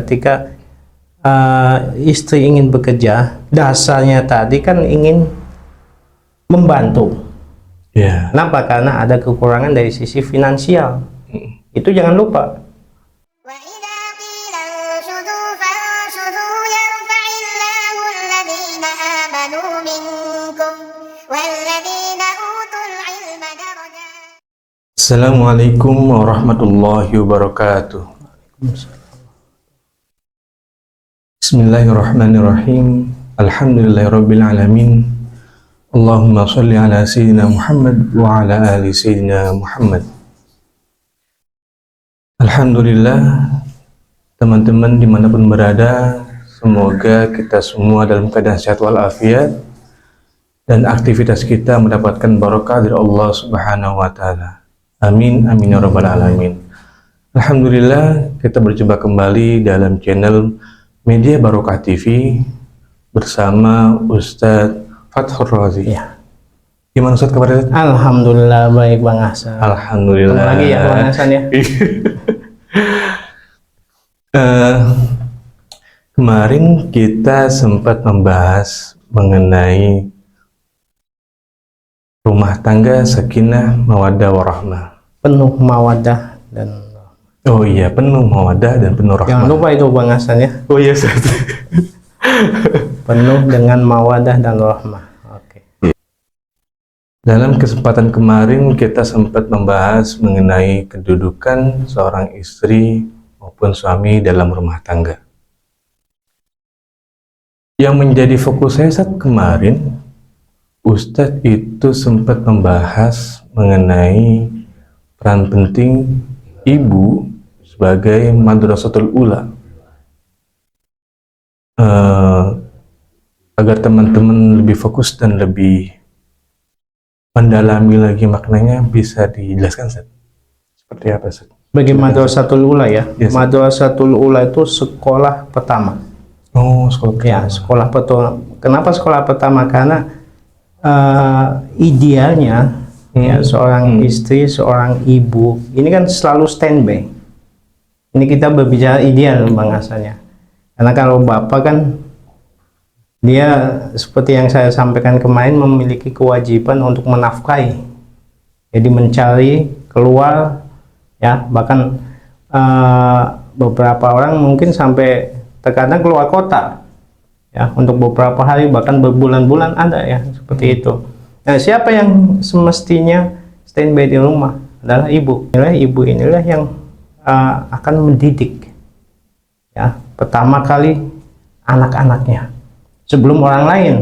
Ketika istri ingin bekerja, dasarnya tadi kan ingin membantu. Kenapa? Karena ada kekurangan dari sisi finansial. Itu jangan lupa. Assalamualaikum warahmatullahi wabarakatuh. Bismillahirrahmanirrahim. Alhamdulillahirabbil alamin. Allahumma shalli ala sayyidina Muhammad wa ala ali sayyidina Muhammad. Alhamdulillah, teman-teman dimanapun berada, semoga kita semua dalam keadaan sehat walafiat dan aktivitas kita mendapatkan barokah dari Allah Subhanahu wa taala. Amin amin ya rabbal alamin. Alhamdulillah, kita berjumpa kembali dalam channel Media Barokah TV bersama Ustadz Fathur Razi. Gimana Ustadz kabarnya? Alhamdulillah baik Bang Hasan. Alhamdulillah. Ketemu lagi ya Bang Hasan ya. Kemarin kita sempat membahas mengenai rumah tangga sakinah mawaddah warahmah. Penuh mawaddah dan Oh iya, penuh mawaddah dan penuh rahmah. jangan lupa itu Bang Hasan ya. Oh iya, Ustaz. Penuh dengan mawaddah dan rahmah. Oke. Dalam kesempatan kemarin kita sempat membahas mengenai kedudukan seorang istri maupun suami dalam rumah tangga. Yang menjadi fokus saya saat kemarin, Ustadz itu sempat membahas mengenai peran penting ibu sebagai madrasatul ula, agar teman-teman lebih fokus dan lebih mendalami lagi maknanya, bisa dijelaskan Ustaz? Seperti apa Ustaz? Bagi madrasatul ula ya. Yes. Madrasatul ula itu sekolah pertama. Oh, sekolah pertama. Ya, sekolah pertama. Kenapa sekolah pertama? Karena idealnya ya seorang istri, seorang ibu ini kan selalu standby. Ini kita berbicara ideal Bang Hasan ya. Karena kalau bapak kan dia seperti yang saya sampaikan kemarin memiliki kewajiban untuk menafkahi. Jadi mencari keluar ya, bahkan beberapa orang mungkin sampai terkadang keluar kota ya untuk beberapa hari bahkan berbulan-bulan ada ya seperti itu. Nah, siapa yang semestinya standby di rumah? Adalah ibu. Ibu inilah yang akan mendidik ya pertama kali anak-anaknya sebelum orang lain.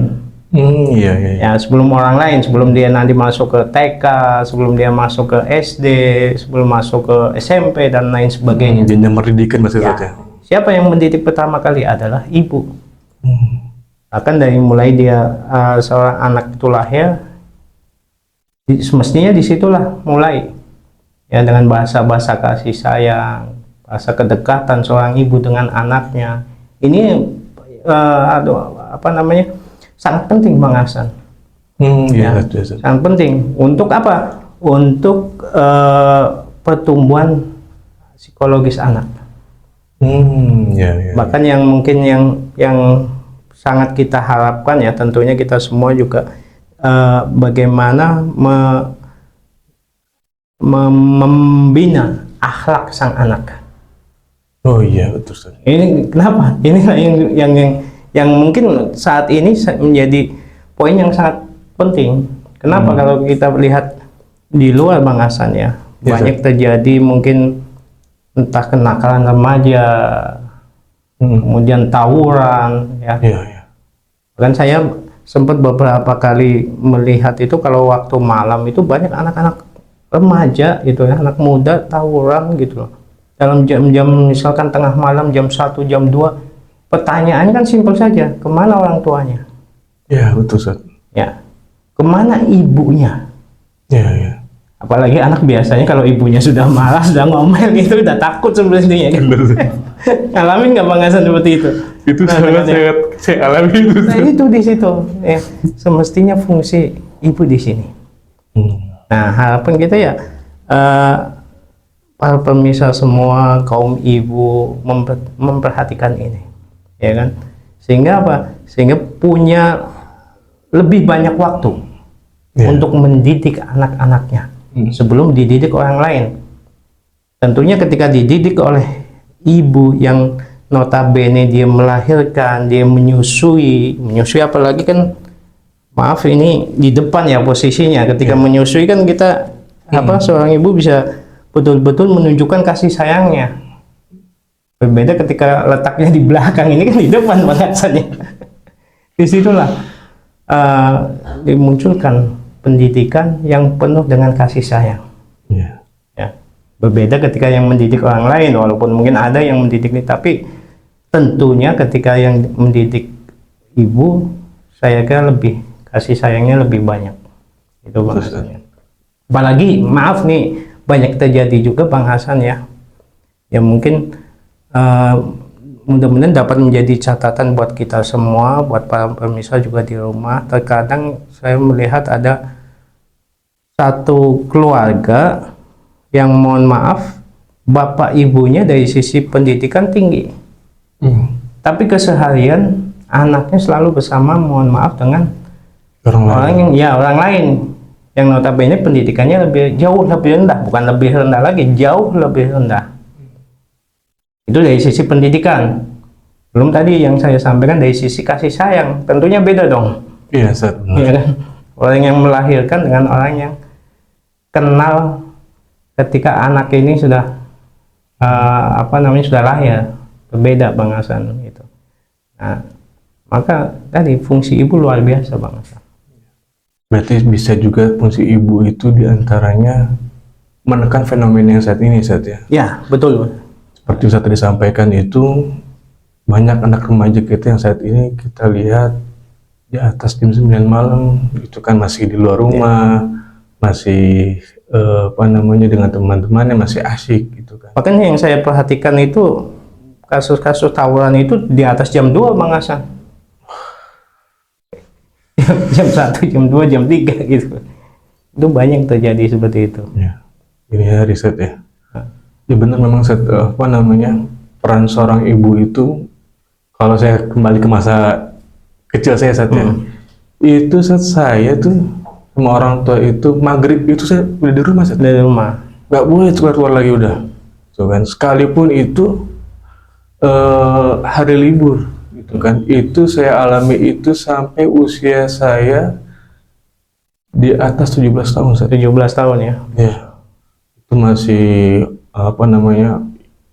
Iya. Ya, sebelum orang lain, sebelum dia nanti masuk ke TK, sebelum dia masuk ke SD, sebelum masuk ke SMP dan lain sebagainya. Jenjang pendidikan maksudnya. Ya. Siapa yang mendidik pertama kali? Adalah ibu. Bahkan dari mulai dia seorang anak itu lahir, semestinya disitulah mulai ya, dengan bahasa-bahasa kasih sayang, bahasa kedekatan seorang ibu dengan anaknya. Ini sangat penting Bang Hasan. Iya, Ya, sangat penting. Untuk apa? Untuk pertumbuhan psikologis anak. Iya. Bahkan yang mungkin yang sangat kita harapkan ya, tentunya kita semua juga bagaimana membina akhlak sang anak. Oh iya, betul Ustaz. Ini kenapa? Inilah yang mungkin saat ini menjadi poin yang sangat penting. Kenapa? Kalau kita lihat di luar Bang Hasan ya, banyak terjadi mungkin entah kenakalan remaja, kemudian tawuran ya. Iya. Bahkan saya sempat beberapa kali melihat itu kalau waktu malam itu banyak anak-anak remaja gitu ya, anak muda tawuran gitu loh. Dalam jam-jam misalkan tengah malam, jam 1, jam 2. Pertanyaannya kan simpel saja, kemana orang tuanya? Iya, betul Ustaz. Ya, kemana ibunya? Iya. Apalagi anak biasanya kalau ibunya sudah marah, sudah ngomel gitu, udah takut sebenarnya kan. Ngalamin nggak Bang Hasan seperti itu? Itu sangat saya alami itu. Nah itu di situ ya, semestinya fungsi ibu di sini. Nah harapan kita ya para pemirsa semua, kaum ibu memperhatikan ini, ya kan? Sehingga apa? Sehingga punya lebih banyak waktu untuk mendidik anak-anaknya sebelum dididik orang lain. Tentunya ketika dididik oleh ibu yang notabene dia melahirkan, dia menyusui apalagi kan, maaf ini di depan ya posisinya. Ketika menyusui kan kita seorang ibu bisa betul-betul menunjukkan kasih sayangnya. Berbeda ketika letaknya di belakang, ini kan di depan bahasanya. Disitulah dimunculkan pendidikan yang penuh dengan kasih sayang. Ya. Berbeda ketika yang mendidik orang lain, walaupun mungkin ada yang mendidik ini, tapi tentunya ketika yang mendidik ibu, saya kira lebih kasih sayangnya lebih banyak. Itu Bang Hasan. Apalagi maaf nih, banyak terjadi juga Bang Hasan ya, yang mungkin mudah-mudahan dapat menjadi catatan buat kita semua, buat para pemirsa juga di rumah. Terkadang saya melihat ada satu keluarga yang mohon maaf bapak ibunya dari sisi pendidikan tinggi, tapi keseharian anaknya selalu bersama, mohon maaf, dengan orang lain yang notabene pendidikannya jauh lebih rendah, bukan lebih rendah lagi, jauh lebih rendah. Itu dari sisi pendidikan. Belum tadi yang saya sampaikan dari sisi kasih sayang, tentunya beda dong. Iya, ya kan? Orang yang melahirkan dengan orang yang kenal ketika anak ini sudah sudah lahir, berbeda Bang Hasan gitu. Nah, maka tadi fungsi ibu luar biasa Bang Hasan. Berarti bisa juga fungsi ibu itu diantaranya menekan fenomena yang saat ini, ya? Ya, betul. Seperti Ustaz tadi sampaikan, itu banyak anak remaja kita yang saat ini kita lihat di atas jam 9 malam itu kan masih di luar rumah, masih dengan teman-temannya masih asyik gitu kan. Makanya yang saya perhatikan itu kasus-kasus tawuran itu di atas jam 2 Bang Hasan. Jam 1, jam 2, jam 3 gitu. Itu banyak terjadi seperti itu. Ya. Ini ya riset ya. Ya benar memang peran seorang ibu itu, kalau saya kembali ke masa kecil saya itu saya tuh sama orang tua itu maghrib itu saya udah di rumah dari rumah, nggak boleh keluar lagi udah, so kan, sekalipun itu hari libur gitu kan. Itu saya alami itu sampai usia saya di atas 17 tahun. 17 tahun ya. Ya, itu masih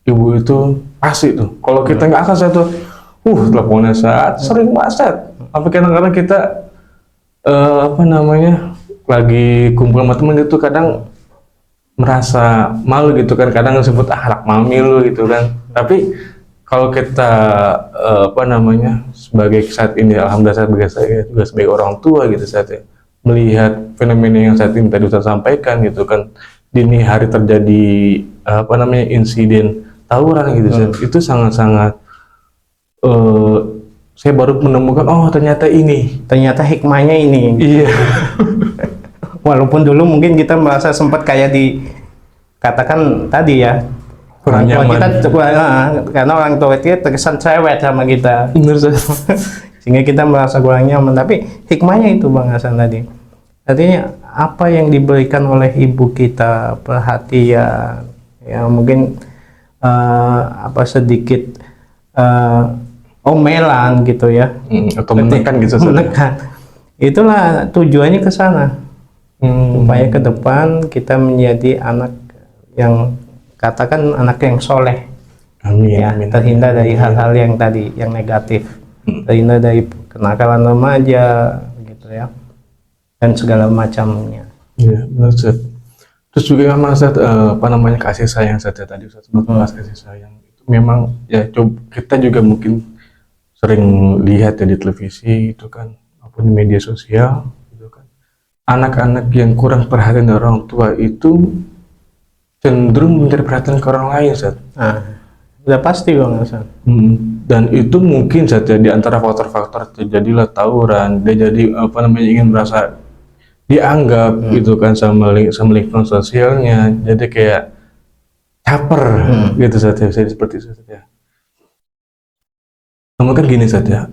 ibu itu asik tuh. Kalau kita nggak akal tuh, teleponnya saat sering banget. Sampai kadang-kadang kita lagi kumpul sama temen gitu, kadang merasa malu gitu kan, kadang disebut anak mami lu gitu kan. Tapi kalau kita sebagai saat ini, alhamdulillah saya juga sebagai orang tua gitu melihat fenomena yang saat ini tadi Ustaz sampaikan gitu kan, dini hari terjadi insiden tawuran gitu, itu sangat-sangat saya baru menemukan, ternyata hikmahnya ini. Iya. Walaupun dulu mungkin kita merasa sempat kayak dikatakan tadi ya, kurang nyaman. Karena orang tua kita terkesan cerewet sama kita. Benar, sehingga kita merasa kurang nyaman. Tapi hikmahnya itu Bang Hasan tadi. Artinya apa yang diberikan oleh ibu kita, perhatian, ya mungkin sedikit omelan gitu ya, atau menekan gitu. Itulah tujuannya ke sana. Supaya ke depan kita menjadi anak yang katakan anak yang soleh. Amin, ya, amin. Terhindar dari hal-hal yang tadi, yang negatif, terhindar dari kenakalan remaja gitu ya, dan segala macamnya. Iya, benar Ustaz. Terus juga memang Ustaz, kasih sayang saja tadi Ustaz, kasih sayang itu memang ya, kita juga mungkin sering lihat ya di televisi itu kan, maupun di media sosial gitu kan. Anak-anak yang kurang perhatian dari orang tua itu cenderung mencari perhatian ke orang lain, Ustaz. Udah pasti Bang Hasan. Dan itu mungkin saja di antara faktor-faktor terjadilah tawuran. Dia jadi ingin merasa dianggap gitu kan sama lingkungan sosialnya. Jadi kayak caper gitu Ustaz ya, bisa seperti itu Ustaz ya. Namun kan gini Ustaz ya,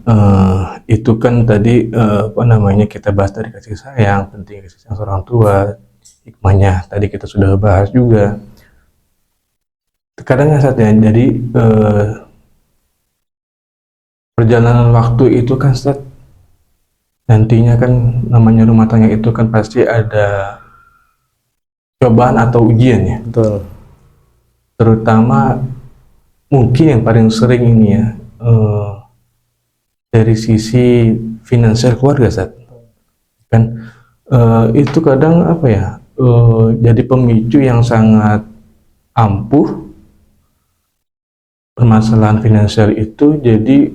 itu kan tadi apa namanya, kita bahas dari kasih sayang, penting kasih sayang seorang tua, hikmahnya tadi kita sudah bahas juga. Terkadang Ustaz ya, jadi perjalanan waktu itu kan Ustaz, nantinya kan namanya rumah tangga itu kan pasti ada cobaan atau ujian ya. Betul. Terutama mungkin yang paling sering ini ya, dari sisi finansial keluarga Ustaz. Kan itu kadang apa ya, jadi pemicu yang sangat ampuh permasalahan finansial itu. Jadi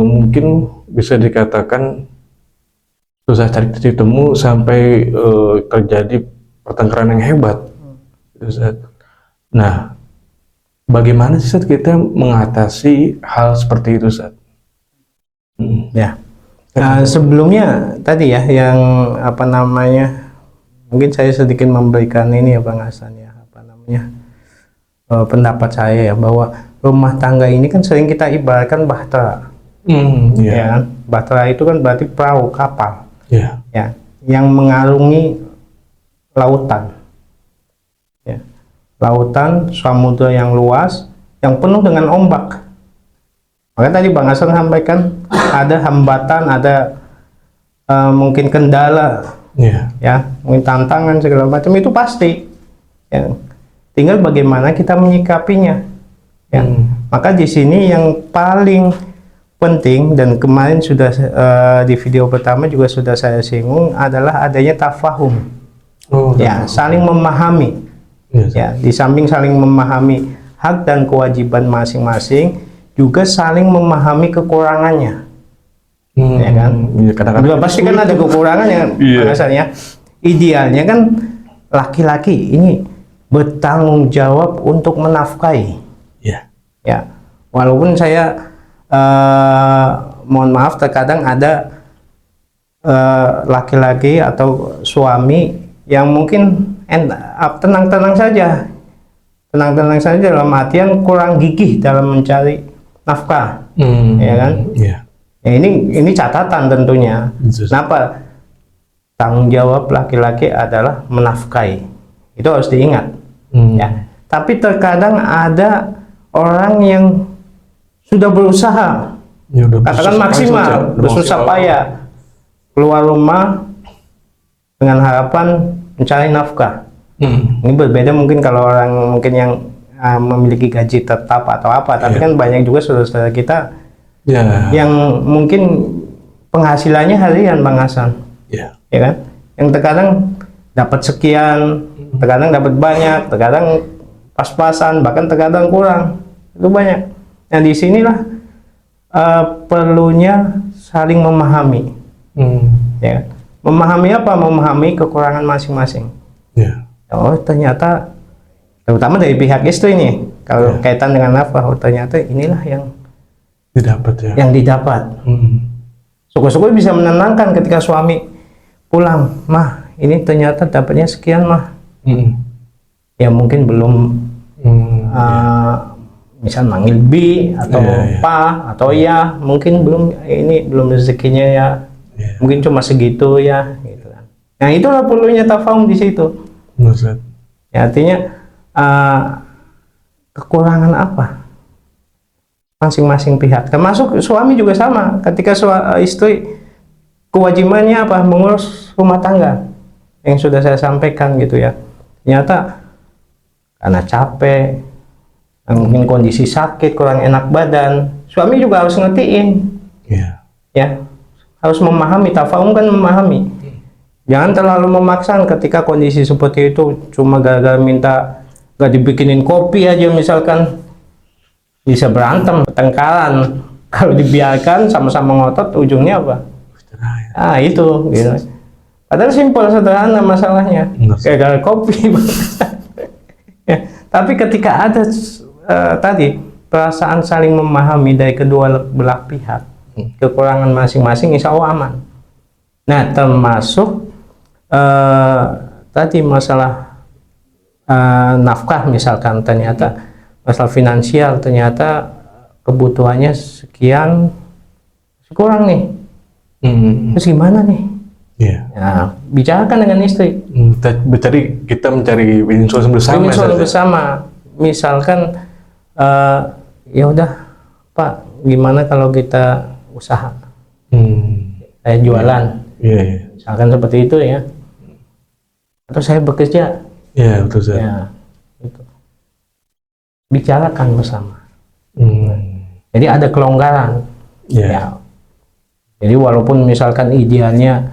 mungkin bisa dikatakan susah cari titik temu sampai terjadi pertengkaran yang hebat. Ustaz. Nah, bagaimana sih Ustaz kita mengatasi hal seperti itu Ustaz? Ya. Sebelumnya tadi ya yang apa namanya, mungkin saya sedikit memberikan ini ya Bang Hasan ya, apa namanya, pendapat saya ya, bahwa rumah tangga ini kan sering kita ibaratkan bahtera. Ya kan? Bahtera itu kan berarti perahu, kapal. Ya, yang mengarungi lautan. Ya. Lautan, samudra yang luas, yang penuh dengan ombak. Maka tadi Bang Hasan sampaikan ada hambatan, ada mungkin kendala, ya, mungkin tantangan segala macam, itu pasti. Ya. Tinggal bagaimana kita menyikapinya. Ya. Maka di sini yang paling penting, dan kemarin sudah di video pertama juga sudah saya singgung, adalah adanya tafahum. Ya, saling memahami. Ya, di samping saling memahami hak dan kewajiban masing-masing, juga saling memahami kekurangannya. Ya kan? Kadang-kadang pasti kan ada kekurangannya. Biasanya idealnya kan laki-laki ini bertanggung jawab untuk menafkahi. Ya, walaupun saya mohon maaf, terkadang ada laki-laki atau suami yang mungkin tenang-tenang saja, dalam artian kurang gigih dalam mencari nafkah, ya kan? Ya, ini catatan tentunya. Kenapa? Tanggung jawab laki-laki adalah menafkahi, itu harus diingat. Ya. Tapi terkadang ada orang yang sudah berusaha, katakan maksimal, bersusah payah keluar rumah dengan harapan mencari nafkah. Ini berbeda mungkin kalau orang mungkin yang memiliki gaji tetap atau apa, tapi kan banyak juga saudara-saudara kita yang mungkin penghasilannya harian Bang Hasan, ya kan, yang terkadang dapat sekian, terkadang dapat banyak, terkadang pas-pasan, bahkan terkadang kurang, itu banyak. Nah, disinilah perlunya saling memahami, ya kan? Memahami apa? Memahami kekurangan masing-masing. Oh, ternyata terutama dari pihak istri nih, kalau kaitan dengan nafkah, oh ternyata inilah yang didapat, yang didapat. Syukur-syukur bisa menenangkan ketika suami pulang, mah ini ternyata dapatnya sekian mah. Ya mungkin belum misal manggil bi atau pa atau ya, mungkin belum rezekinya ya, mungkin cuma segitu ya, gitu kan. Nah, itulah perlunya tafahum di situ. Ya, artinya kekurangan apa masing-masing pihak, termasuk suami juga sama. Ketika istri kewajibannya apa? Mengurus rumah tangga, yang sudah saya sampaikan gitu ya. Ternyata karena capek, mungkin kondisi sakit, kurang enak badan, suami juga harus ngertiin. Ya, harus memahami. Tafahum kan memahami. Jangan terlalu memaksa ketika kondisi seperti itu, cuma gara-gara minta gak dibikinin kopi aja misalkan, bisa berantem, pertengkaran. Kalau dibiarkan sama-sama ngotot, ujungnya apa? Ah, itu gitu. Padahal simpel, sederhana masalahnya, gara-gara kopi. Ya, tapi ketika ada tadi perasaan saling memahami dari kedua belah pihak, kekurangan masing-masing, insya Allah aman. Nah, termasuk tadi masalah nafkah misalkan, ternyata masalah finansial, ternyata kebutuhannya sekian, kurang nih, terus gimana nih? Iya. Nah, bicarakan dengan istri. Kita mencari solusi bersama. Ini soal Ustaz, ya? bersama. Misalkan ya udah Pak, gimana kalau kita usaha, saya jualan, Iya, iya. misalkan seperti itu ya, atau saya bekerja, Iya, betul, Ustaz. ya itu bicarakan bersama. Jadi ada kelonggaran. Iya. Ya. Jadi walaupun misalkan idealnya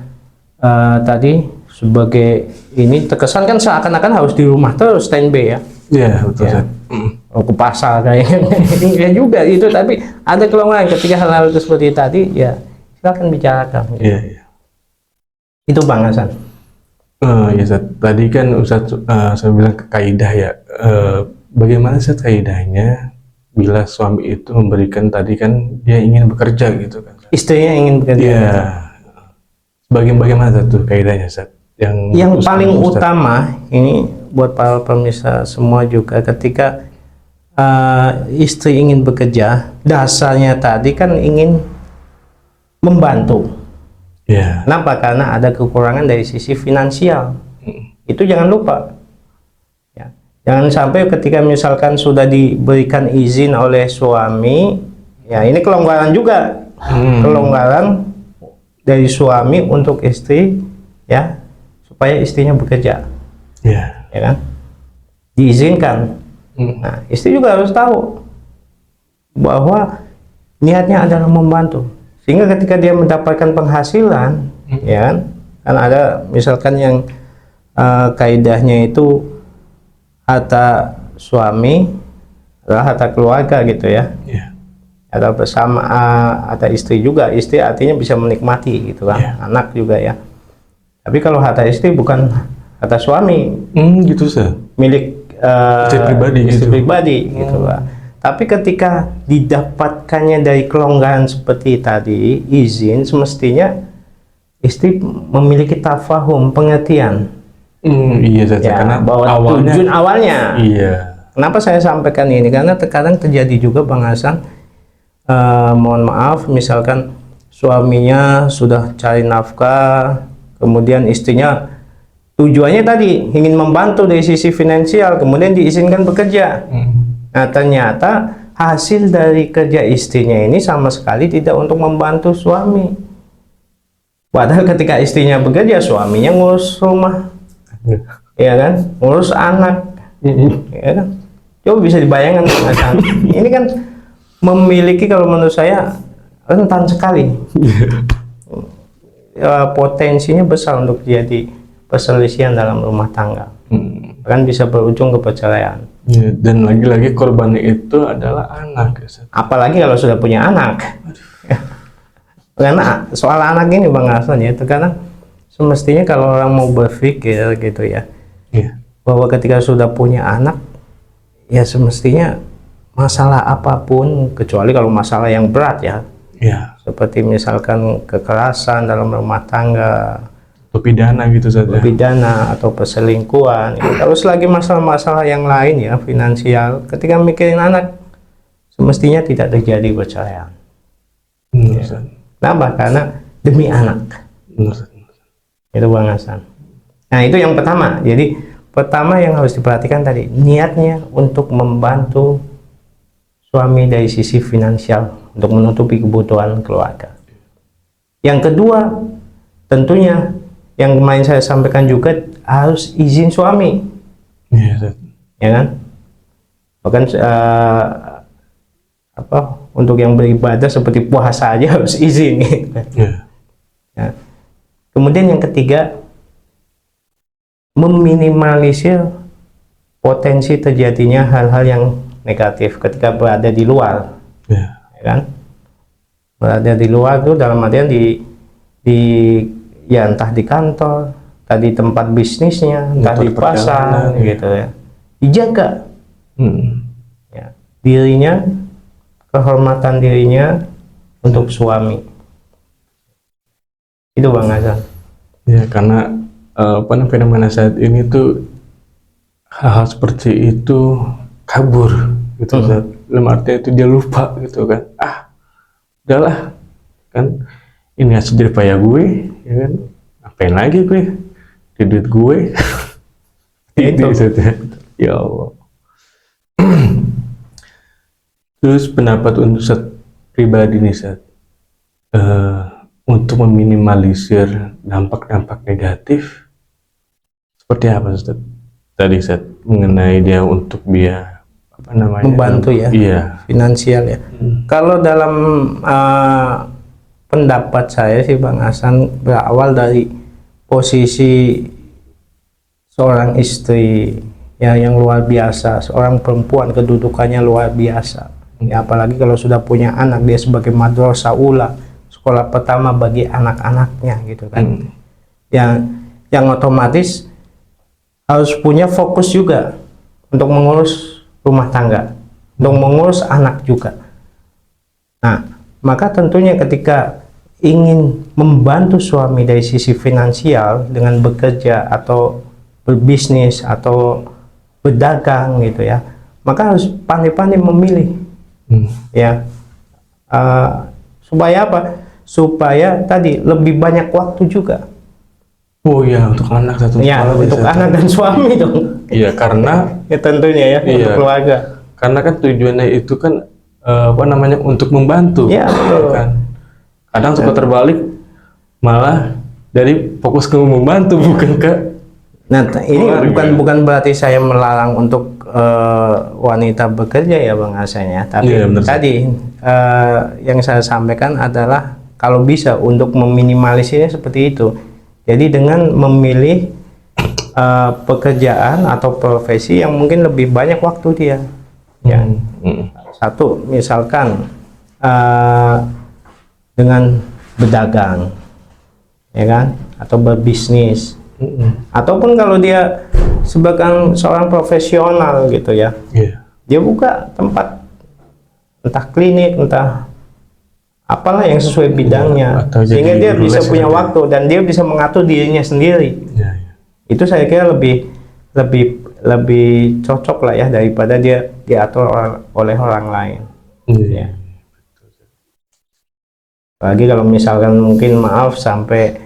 tadi sebagai ini terkesan kan seakan-akan harus di rumah terus standby ya. Iya, betul, Ya. Ustaz. Oh, ke pasar kayaknya ya juga itu, tapi ada kelonggaran ketika hal-hal itu seperti tadi ya, silakan bicarakan. Iya, iya. Itu Bang Hasan. Ya, Ustaz. Tadi kan Ustaz saya bilang ke kaidah ya. Bagaimana Ustaz kaidahnya bila suami itu memberikan, tadi kan dia ingin bekerja gitu kan, Ustaz? Istrinya ingin bekerja. Iya. Bagaimana Ustaz tuh kaidahnya, Ustaz? Yang paling Ustaz. utama ini buat para pemirsa semua juga, ketika istri ingin bekerja, dasarnya tadi kan ingin membantu. Iya. Kenapa? Karena ada kekurangan dari sisi finansial. Itu jangan lupa. Ya. Jangan sampai ketika misalkan sudah diberikan izin oleh suami, ya ini kelonggaran juga. Kelonggaran dari suami untuk istri, ya, supaya istrinya bekerja. Iya. Ya kan? Diizinkan. Nah, istri juga harus tahu bahwa niatnya adalah membantu, sehingga ketika dia mendapatkan penghasilan, ya kan ada misalkan yang kaidahnya itu harta suami adalah harta keluarga gitu ya. Iya. Ada bersama, ada istri juga, istri artinya bisa menikmati gitu kan, anak juga ya. Tapi kalau harta istri bukan harta suami, Gitu, Ustaz. milik Istri pribadi istri gitu. pribadi gitu lah. Tapi ketika didapatkannya dari kelonggaran seperti tadi, izin, semestinya istri memiliki tafahum, pengertian, Iya, Ustaz. ya, Karena bahwa awalnya. tujuan awalnya. Iya. Kenapa saya sampaikan ini? Karena terkadang terjadi juga Bang Hasan, mohon maaf, misalkan suaminya sudah cari nafkah, kemudian istrinya tujuannya tadi ingin membantu dari sisi finansial, kemudian diizinkan bekerja. Nah, ternyata hasil dari kerja istrinya ini sama sekali tidak untuk membantu suami. Padahal ketika istrinya bekerja, suaminya ngurus rumah, ya kan, ngurus anak, ya kan. Coba bisa dibayangkan, ini kan memiliki, kalau menurut saya, rentan sekali. Potensinya besar untuk jadi perselisihan dalam rumah tangga, kan bisa berujung ke perceraian. Ya, dan lagi-lagi korbannya itu adalah anak, Ustaz. Apalagi kalau sudah punya anak. Karena soal anak ini Bang Hasan ya, terkadang semestinya kalau orang mau berpikir gitu ya, bahwa ketika sudah punya anak, ya semestinya masalah apapun, kecuali kalau masalah yang berat ya, seperti misalkan kekerasan dalam rumah tangga, Atau pidana gitu saja. pidana atau perselingkuhan, terus lagi masalah-masalah yang lain ya, finansial, ketika mikirin anak semestinya tidak terjadi perceraian. Kenapa? Karena demi anak. Itu Bang Hasan. Nah, itu yang pertama. Jadi pertama yang harus diperhatikan tadi, niatnya untuk membantu suami dari sisi finansial untuk menutupi kebutuhan keluarga. Yang kedua, tentunya yang kemarin saya sampaikan juga, harus izin suami, ya kan? Bahkan untuk yang beribadah seperti puasa aja harus izin, gitu kan? Ya. Kemudian yang ketiga, meminimalisir potensi terjadinya hal-hal yang negatif ketika berada di luar, ya kan? Berada di luar itu dalam artian ya entah di kantor, entah di tempat bisnisnya, entah di pasar, gitu ya. Dijaga ya, dirinya, kehormatan dirinya untuk suami. Itu Bang Hasan. Ya, karena fenomena saat ini tuh hal-hal seperti itu kabur gitu Ustaz. Dalam artinya itu dia lupa gitu kan, udahlah kan, ini hasil jerih payah gue ya kan, ngapain lagi gue di duit gue. Itu Ustaz, ya. Ya Allah. Terus pendapat untuk Ustaz pribadi nih Ustaz, untuk meminimalisir dampak-dampak negatif seperti apa Ustaz? Tadi Ustaz mengenai dia untuk dia apa namanya, Membantu ya, iya, finansial ya. Kalau dalam pendapat saya sih Bang Hasan, berawal dari posisi seorang istri ya yang luar biasa, seorang perempuan kedudukannya luar biasa ya, apalagi kalau sudah punya anak, dia sebagai madrasah ula, sekolah pertama bagi anak-anaknya gitu kan. Yang otomatis harus punya fokus juga untuk mengurus rumah tangga, untuk mengurus anak juga. Nah, maka tentunya ketika ingin membantu suami dari sisi finansial dengan bekerja atau berbisnis atau berdagang gitu ya, maka harus pandai-pandai memilih ya, supaya apa? Supaya tadi lebih banyak waktu juga. Oh ya, untuk anak satu Ya, untuk anak dan suami dong. Iya, karena Ya tentunya ya, untuk keluarga. Karena kan tujuannya itu kan apa namanya, untuk membantu. Ya, betul. Kan. Kadang suka terbalik, malah dari fokus ke membantu bukan ke. Nah, ini bukan berarti saya melarang untuk wanita bekerja ya Bang Hasan ya. Tapi tadi yang saya sampaikan adalah kalau bisa untuk meminimalisirnya seperti itu. Jadi dengan memilih pekerjaan atau profesi yang mungkin lebih banyak waktu dia. Ya. Satu, misalkan dengan berdagang, ya kan, atau berbisnis, ataupun kalau dia sebagai seorang profesional gitu ya, dia buka tempat, entah klinik, entah apalah yang sesuai bidangnya, sehingga dia bisa punya waktu dan dia bisa mengatur dirinya sendiri. Itu saya kira lebih cocok lah ya, daripada dia diatur oleh orang lain. Ya. Apalagi kalau misalkan mungkin maaf sampai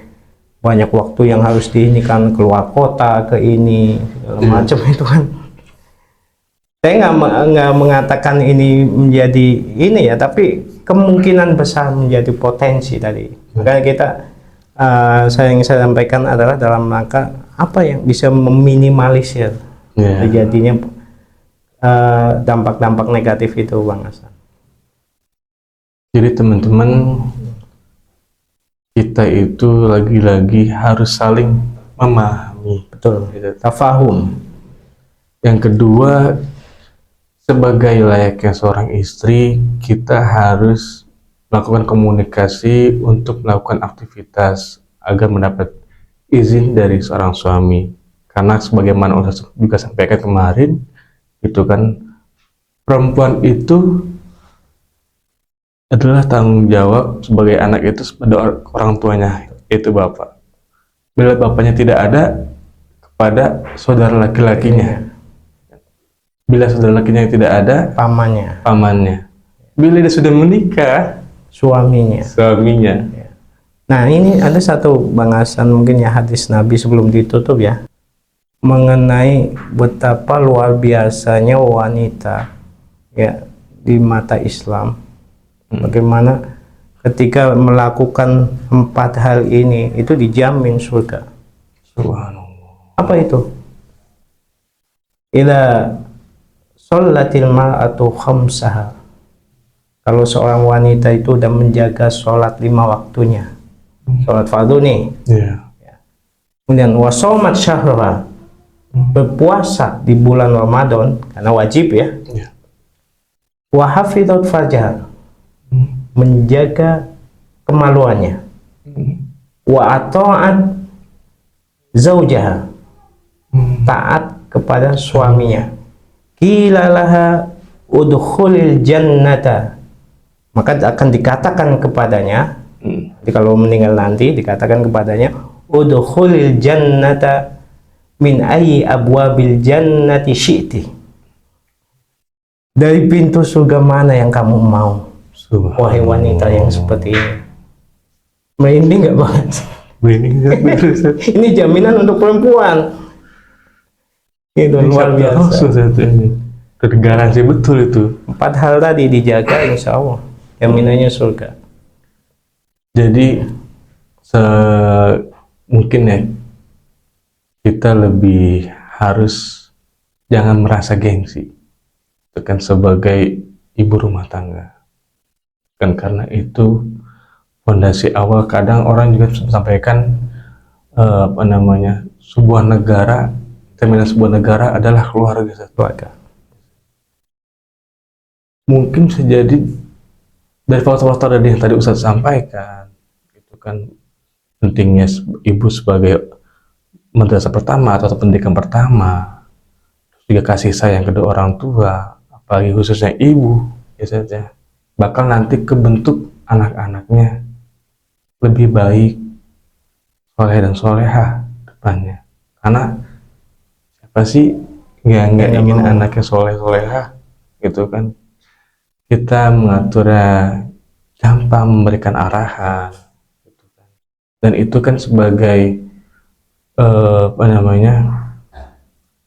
banyak waktu yang harus diinikan keluar kota, ke ini segala macam itu kan. Saya nggak mengatakan ini menjadi ini ya, tapi kemungkinan besar menjadi potensi tadi. Makanya kita saya yang saya sampaikan adalah dalam rangka apa yang bisa meminimalisir terjadinya dampak-dampak negatif itu Bang Hasan. Jadi teman-teman, kita itu lagi-lagi harus saling memahami. Betul. Tafahum. Yang kedua, sebagai layaknya seorang istri, kita harus melakukan komunikasi untuk melakukan aktivitas agar mendapat izin dari seorang suami. Karena sebagaimana saya juga sampaikan kemarin, itu kan perempuan itu adalah tanggung jawab sebagai anak itu pada orang tuanya, itu bapak. Bila bapaknya tidak ada, kepada saudara laki-lakinya. Bila saudara lakinya tidak ada, pamannya. Bila dia sudah menikah, suaminya. Nah, ini ada satu Bang Hasan mungkin ya, hadis Nabi sebelum ditutup ya, mengenai betapa luar biasanya wanita ya di mata Islam. Bagaimana ketika melakukan 4 hal ini itu dijamin surga. Subhanallah. Apa itu? Ila sholatil mar'atu khamsaha. Kalau seorang wanita itu udah menjaga sholat 5 waktunya, sholat fardu nih. Kemudian wasomat syahra, berpuasa di bulan Ramadan karena wajib ya. Wa hafidhat farjaha, menjaga kemaluannya. Wa ata'at zaujaha, taat kepada suaminya. Qilalaha udkhulil jannata, maka akan dikatakan kepadanya, jadi kalau meninggal nanti dikatakan kepadanya udkhulil jannata min ayyi abwabil jannati syi'ti. Dari pintu surga mana yang kamu mau, wahai wanita yang seperti ini. Merinding nggak banget? Ini jaminan untuk perempuan. Itu luar biasa. Tergaransi betul itu. 4 hal tadi dijaga, insya Allah jaminannya surga. Jadi mungkin ya kita lebih harus jangan merasa gengsi, itu kan sebagai ibu rumah tangga. Kan karena itu fondasi awal. Kadang orang juga sampaikan sebuah negara, cerminan sebuah negara adalah keluarga. Mungkin bisa jadi dari faktor-faktor yang tadi Ustadz sampaikan, itu kan pentingnya ibu sebagai madrasah pertama atau pendidikan pertama, juga kasih sayang kedua orang tua, apalagi khususnya ibu, ya saja, bakal nanti kebentuk anak-anaknya lebih baik, soleh dan soleha depannya. Karena siapa sih nggak ingin anaknya soleh soleha gitu kan? Kita mengatur, gampang memberikan arahan, gitu kan. Dan itu kan sebagai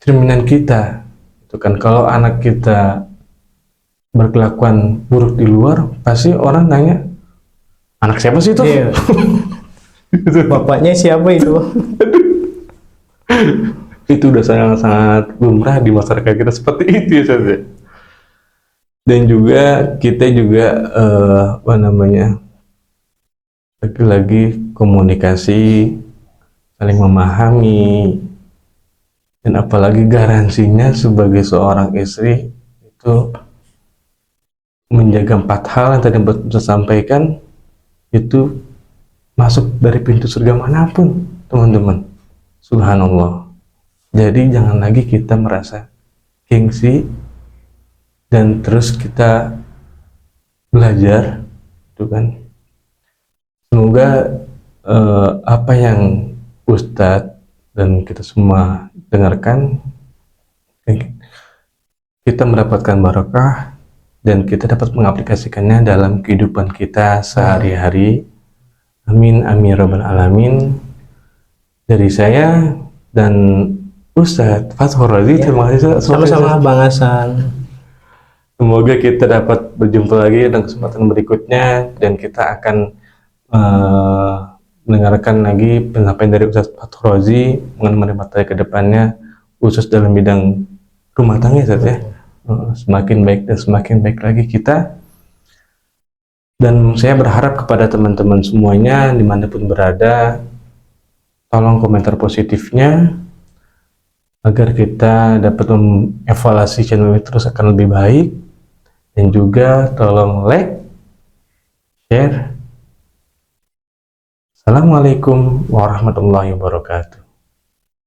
cerminan kita, itu kan. Kalau anak kita berkelakuan buruk di luar, pasti orang nanya, anak siapa sih itu? Iya. Bapaknya siapa itu? Itu udah sangat-sangat lumrah di masyarakat kita seperti itu ya saja. Dan juga kita juga lagi-lagi komunikasi, saling memahami, dan apalagi garansinya sebagai seorang istri itu menjaga 4 hal yang tadi saya sampaikan, itu masuk dari pintu surga manapun, teman-teman. Subhanallah. Jadi jangan lagi kita merasa gengsi, dan terus kita belajar, itu kan. Semoga apa yang Ustadz dan kita semua dengarkan, kita mendapatkan barokah dan kita dapat mengaplikasikannya dalam kehidupan kita sehari-hari. Amin amin rabbal alamin. Dari saya dan Ustadz Fathur Razi, terima kasih. Sama-sama Bang Hasan. Semoga kita dapat berjumpa lagi dalam kesempatan berikutnya, dan kita akan mendengarkan lagi penyampaian dari Ustadz Fathur Razi mengenai materi kedepannya, khusus dalam bidang rumah tangga saja. Semakin baik dan semakin baik lagi kita. Dan saya berharap kepada teman-teman semuanya dimanapun berada, tolong komentar positifnya agar kita dapat mengevaluasi channel ini terus akan lebih baik. Dan juga tolong like, share. Assalamualaikum warahmatullahi wabarakatuh.